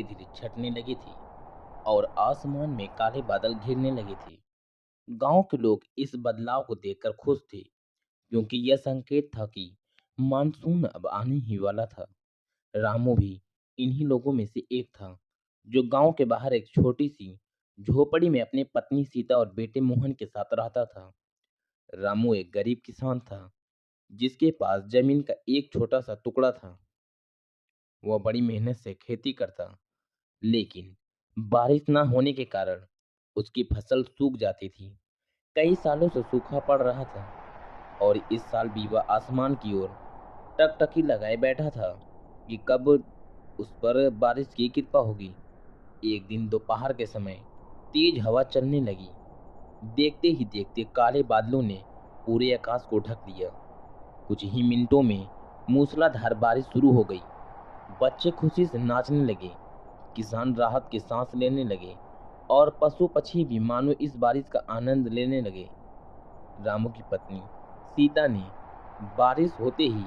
धीरे धीरे छटने लगी थी और आसमान में काले बादल घिरने लगे थे। गांव के लोग इस बदलाव को देखकर खुश थे, क्योंकि यह संकेत था कि मानसून अब आने ही वाला था। रामू भी इन्हीं लोगों में से एक था, जो गांव के बाहर एक छोटी सी झोपड़ी में अपनी पत्नी सीता और बेटे मोहन के साथ रहता था। रामू एक गरीब किसान था, जिसके पास जमीन का एक छोटा सा टुकड़ा था। वह बड़ी मेहनत से खेती करता, लेकिन बारिश न होने के कारण उसकी फसल सूख जाती थी। कई सालों से सूखा पड़ रहा था और इस साल भी वह आसमान की ओर टकटकी लगाए बैठा था कि कब उस पर बारिश की कृपा होगी। एक दिन दोपहर के समय तेज हवा चलने लगी। देखते ही देखते काले बादलों ने पूरे आकाश को ढक दिया। कुछ ही मिनटों में मूसलाधार बारिश शुरू हो गई। बच्चे खुशी से नाचने लगे, किसान राहत की सांस लेने लगे और पशु पक्षी भी मानो इस बारिश का आनंद लेने लगे। रामू की पत्नी सीता ने बारिश होते ही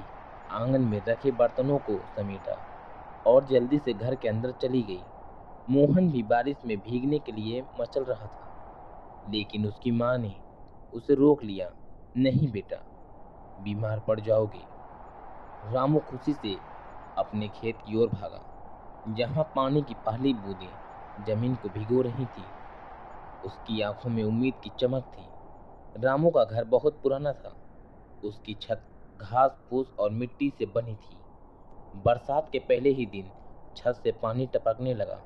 आंगन में रखे बर्तनों को समेटा और जल्दी से घर के अंदर चली गई। मोहन भी बारिश में भीगने के लिए मचल रहा था, लेकिन उसकी माँ ने उसे रोक लिया। नहीं बेटा, बीमार पड़ जाओगे। रामू खुशी से अपने खेत की ओर भागा, जहाँ पानी की पहली बूंदें जमीन को भिगो रही थी। उसकी आंखों में उम्मीद की चमक थी। रामू का घर बहुत पुराना था। उसकी छत घास फूस और मिट्टी से बनी थी। बरसात के पहले ही दिन छत से पानी टपकने लगा।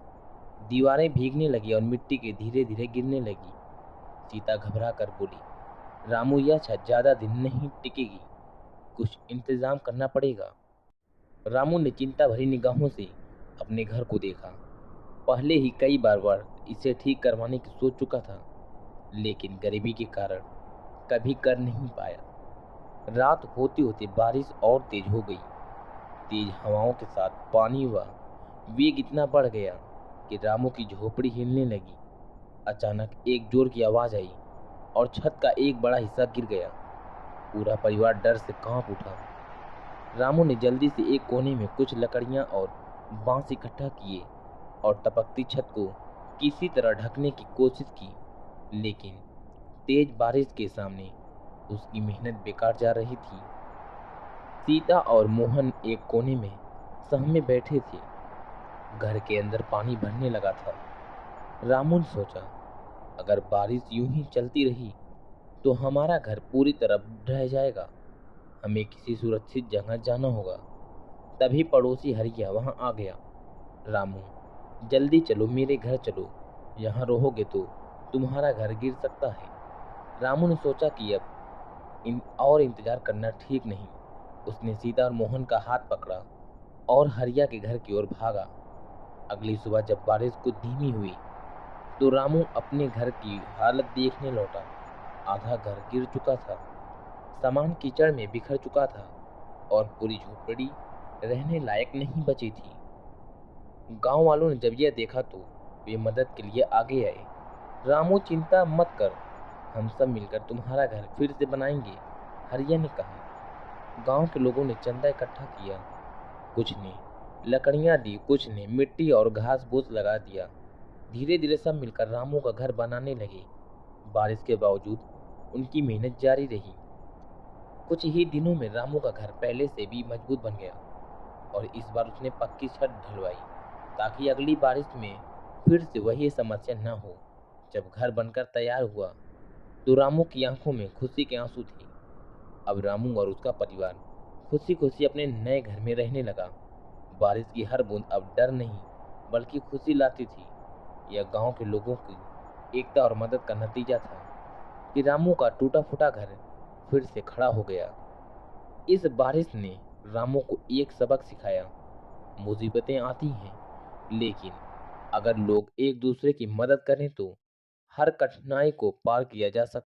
दीवारें भीगने लगी और मिट्टी के धीरे धीरे गिरने लगी। सीता घबरा कर बोली, रामू, यह छत ज्यादा दिन नहीं टिकेगी, कुछ इंतजाम करना पड़ेगा। रामू ने चिंता भरी निगाहों से अपने घर को देखा। पहले ही कई बार वह इसे ठीक करवाने की सोच चुका था, लेकिन गरीबी के कारण कभी कर नहीं पाया। रात होते होते बारिश और तेज हो गई। तेज हवाओं के साथ पानी व वेग इतना बढ़ गया कि रामू की झोपड़ी हिलने लगी। अचानक एक जोर की आवाज आई और छत का एक बड़ा हिस्सा गिर गया। पूरा परिवार डर से कांप उठा। रामू ने जल्दी से एक कोने में कुछ लकड़ियां और बांस इकट्ठा किए और टपकती छत को किसी तरह ढकने की कोशिश की, लेकिन तेज बारिश के सामने उसकी मेहनत बेकार जा रही थी। सीता और मोहन एक कोने में सहमे बैठे थे। घर के अंदर पानी भरने लगा था। रामू ने सोचा, अगर बारिश यूं ही चलती रही तो हमारा घर पूरी तरह ढह जाएगा। हमें किसी सुरक्षित जगह जाना होगा। तभी पड़ोसी हरिया वहां आ गया। रामू, जल्दी चलो, मेरे घर चलो। यहाँ रहोगे तो तुम्हारा घर गिर सकता है। रामू ने सोचा कि अब इंतजार करना ठीक नहीं। उसने सीता और मोहन का हाथ पकड़ा और हरिया के घर की ओर भागा। अगली सुबह जब बारिश कुछ धीमी हुई तो रामू अपने घर की हालत देखने लौटा। आधा घर गिर चुका था, सामान कीचड़ में बिखर चुका था और पूरी झोपड़ी रहने लायक नहीं बची थी। गांव वालों ने जब यह देखा तो वे मदद के लिए आगे आए। रामू, चिंता मत कर, हम सब मिलकर तुम्हारा घर फिर से बनाएंगे, हरिया ने कहा। गांव के लोगों ने चंदा इकट्ठा किया। कुछ ने लकड़ियां दी, कुछ ने मिट्टी और घास फूस लगा दिया। धीरे धीरे सब मिलकर रामू का घर बनाने लगे। बारिश के बावजूद उनकी मेहनत जारी रही। कुछ ही दिनों में रामू का घर पहले से भी मजबूत बन गया और इस बार उसने पक्की छत ढलवाई, ताकि अगली बारिश में फिर से वही समस्या न हो। जब घर बनकर तैयार हुआ तो रामू की आंखों में खुशी के आंसू थे। अब रामू और उसका परिवार खुशी खुशी अपने नए घर में रहने लगा। बारिश की हर बूंद अब डर नहीं बल्कि खुशी लाती थी। यह गांव के लोगों की एकता और मदद का नतीजा था कि रामू का टूटा फूटा घर फिर से खड़ा हो गया। इस बारिश ने रामू को एक सबक सिखाया, मुसीबतें आती हैं, लेकिन अगर लोग एक दूसरे की मदद करें तो हर कठिनाई को पार किया जा सकता